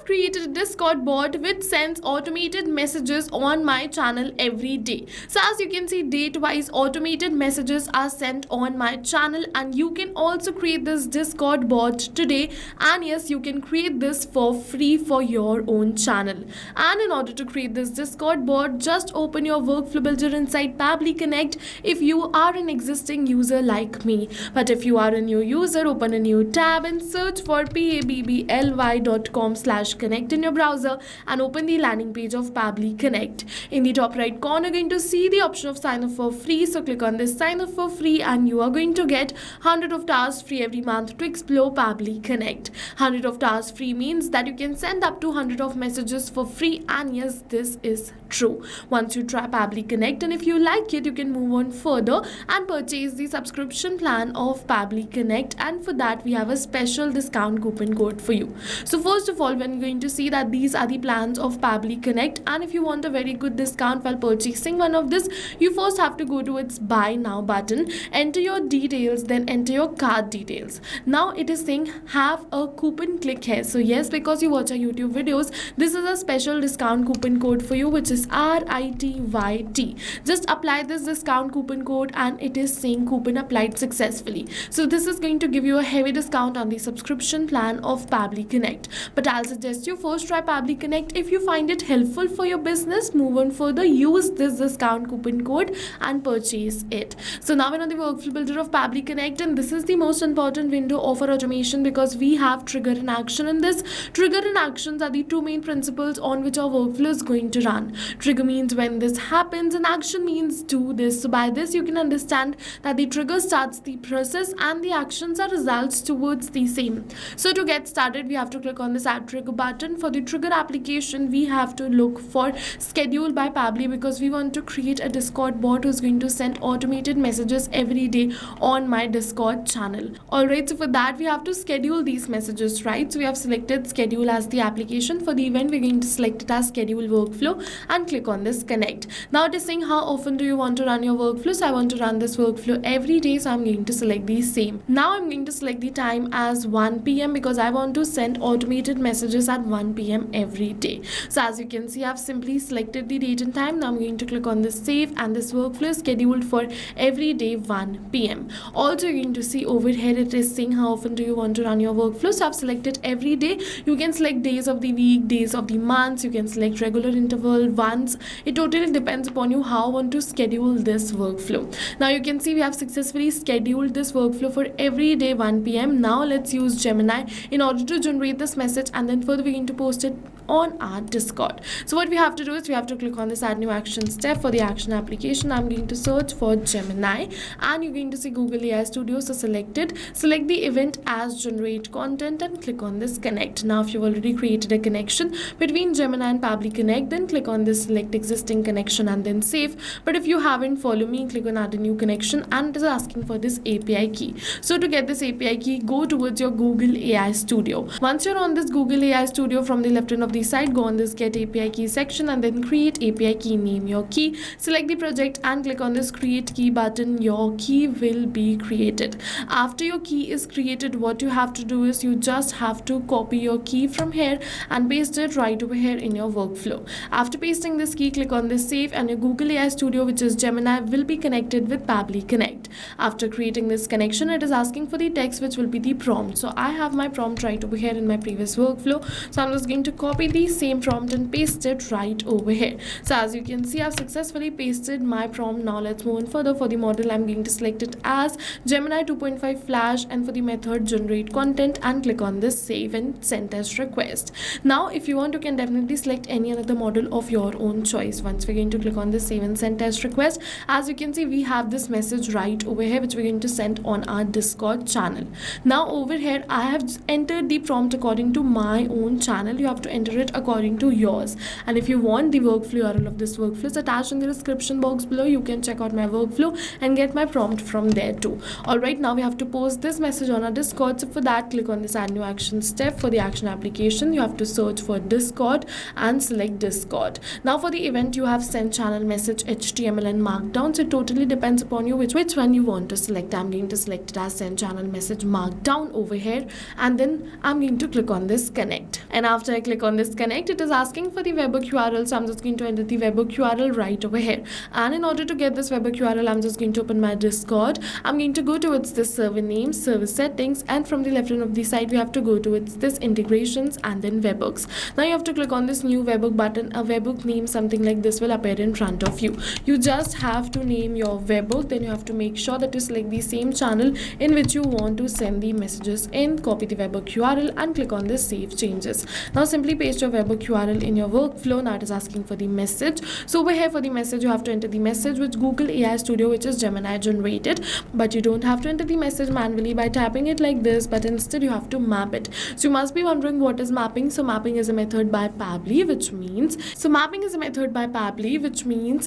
created a Discord bot which sends automated messages on my channel every day. So as you can see, date-wise automated messages are sent on my channel, and you can also create this Discord bot today. And yes, you can create this for free for your own channel. And in order to create this Discord bot, just open your workflow builder inside Pabbly Connect if you are an existing user like me. But if you are a new user, open a new tab and search for pabbly.com/connect in your browser and open the landing page of Pabbly Connect. In the top right corner, you're going to see the option of sign up for free. So click on this sign up for free and you are going to get 100 of tasks free every month to explore Pabbly Connect. 100 of tasks free means that you can send up to 100 of messages for free, and yes, this is true. Once you try Pabbly Connect and if you like it, you can move on further and purchase the subscription plan of Pabbly Connect, and for that we have a special discount coupon code for you. So first of all, when you're going to see that these are the plans of Pabbly Connect, and if you want a very good discount while purchasing one of this, you first have to go to its buy now button, enter your details, then enter your card details. Now it is saying have a coupon, click here. So yes, because you watch our YouTube videos, this is a special discount coupon code for you, which is RITYT. Just apply this discount coupon code and it is saying coupon applied successfully. So this is going to give you a heavy discount on the subscription plan of Pabbly Connect. But I'll suggest you first try Pabbly Connect. If you find it helpful for your business, move on further, use this discount coupon code and purchase it. So now we're on the workflow builder of Pabbly Connect, and this is the most important window of our automation because we have trigger and action in this. Trigger and actions are the two main principles on which our workflow is going to run. Trigger means when this happens and action means do this. So by this you can understand that the trigger starts the process and the actions are results towards the same. So to get started, we have to click on this add trigger button. For the trigger application, we have to look for schedule by Pabbly because we want to create a Discord bot who's going to send automated messages every day on my Discord channel. Alright, so for that we have to schedule these messages, right? So we have selected schedule as the application. For the event, we're going to select it as schedule workflow and click on this connect. Now it is saying how often do you want to run your workflow. So I want to run this workflow every day, so I'm going to select the same. Now I'm going to select the time as 1 p.m. because I want to send automated messages at 1 p.m. every day. So as you can see, I've simply selected the date and time. Now I'm going to click on this save, and this workflow is scheduled for every day 1 p.m. Also you're going to see over here it is saying how often do you want to run your workflow. So I've selected every day. You can select days of the week, days of the months, you can select regular interval, once. It totally depends upon you how you want to schedule this workflow. Now you can see we have successfully scheduled this workflow for every day 1 p.m. Now let's use Gemini in order to generate this message, and then further we're going to post it on our Discord. So what we have to do is we have to click on this add new action step. For the action application, I'm going to search for Gemini, and you're going to see Google AI Studio. So select the event as generate content and click on this connect. Now if you've already created a connection between Gemini and Pabbly Connect, then click on this select existing connection and then save. But if you haven't, follow me, click on add a new connection, and it is asking for this API key. So to get this API key, go towards your Google AI Studio. Once you're on this Google AI Studio, from the left hand of the side, go on this get API key section and then create API key, name your key, select the project and click on this create key button. Your key will be created. After your key is created, what you have to do is you just have to copy your key from here and paste it right over here in your workflow. After pasting this key, click on this save, and your Google AI Studio, which is Gemini, will be connected with Pabbly Connect. After creating this connection, it is asking for the text, which will be the prompt. So I have my prompt right over here in my previous workflow, so I'm just going to copy the same prompt and paste it right over here. So as you can see, I've successfully pasted my prompt. Now let's move on further. For the model, I'm going to select it as Gemini 2.5 Flash, and for the method generate content and click on this save and send test request. Now if you want, you can definitely select any other model of your own choice. Once we're going to click on this save and send test request, as you can see, we have this message right over here which we're going to send on our Discord channel. Now over here, I have entered the prompt according to my own channel. You have to enter it according to yours, and if you want, the workflow URL of this workflow is attached in the description box below. You can check out my workflow and get my prompt from there too. Alright, now we have to post this message on our Discord. So for that, click on this add new action step. For the action application, you have to search for Discord and select Discord. Now for the event, you have send channel message, HTML and markdown. So it totally depends upon you which one you want to select. I'm going to select it as send channel message markdown over here, and then I'm going to click on this connect. Connect. And after I click on this Connect, it is asking for the webhook URL. So I'm just going to enter the webhook URL right over here. And in order to get this webhook URL, I'm just going to open my Discord. I'm going to go towards this server name, server settings, and from the left hand of the side, we have to go towards this integrations and then webhooks. Now you have to click on this new webhook button. A webhook name something like this will appear in front of you. You just have to name your webhook. Then you have to make sure that you select the same channel in which you want to send the messages in. Copy the webhook URL and click on this save changes. Now simply paste your webhook URL in your workflow. Now it is asking for the message. So over here for the message, you have to enter the message which Google AI Studio, which is Gemini, generated. But you don't have to enter the message manually by typing it like this, but instead you have to map it. So you must be wondering what is mapping. So mapping is a method by Pabbly, which means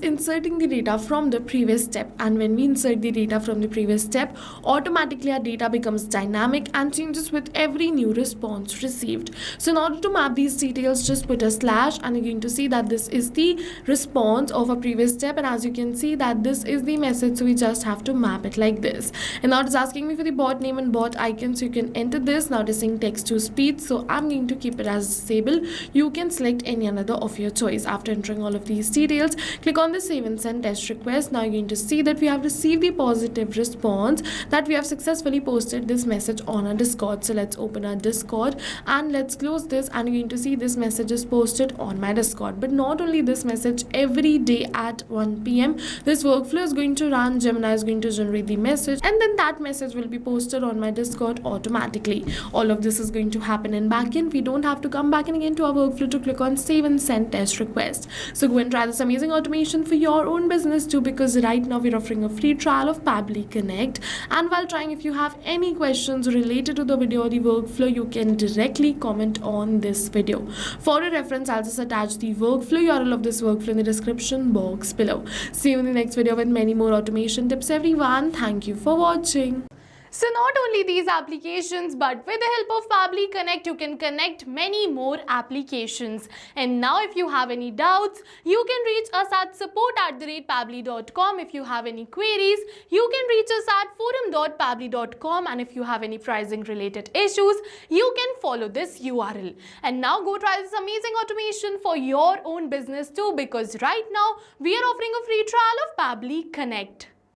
inserting the data from the previous step. And when we insert the data from the previous step, automatically our data becomes dynamic and changes with every new response received. So in order to map these details, just put a slash and you're going to see that this is the response of a previous step, and as you can see that this is the message, so we just have to map it like this. And now it's asking me for the bot name and bot icon, so you can enter this. Now it is saying text to speech, so I'm going to keep it as disable. You can select any another of your choice. After entering all of these details, click on the save and send test request. Now you're going to see that we have received the positive response that we have successfully posted this message on our Discord. So let's open our Discord and let's close this, and you're going to see this message is posted on my Discord. But not only this message, every day at 1 p.m. this workflow is going to run. Gemini is going to generate the message, and then that message will be posted on my Discord automatically. All of this is going to happen in backend. We don't have to come back and again to our workflow to click on save and send test request. So go and try this amazing automation for your own business too, because right now we're offering a free trial of Pabbly Connect. And while trying, if you have any questions related to the video or the workflow, you can directly comment on this video. For a reference, I'll just attach the workflow URL of this workflow in the description box below. See you in the next video with many more automation tips, everyone. Thank you for watching. So not only these applications, but with the help of Pabbly Connect, you can connect many more applications. And now if you have any doubts, you can reach us at support@pabbly.com. If you have any queries, you can reach us at forum.pabbly.com. And if you have any pricing related issues, you can follow this URL. And now go try this amazing automation for your own business too, because right now we are offering a free trial of Pabbly Connect.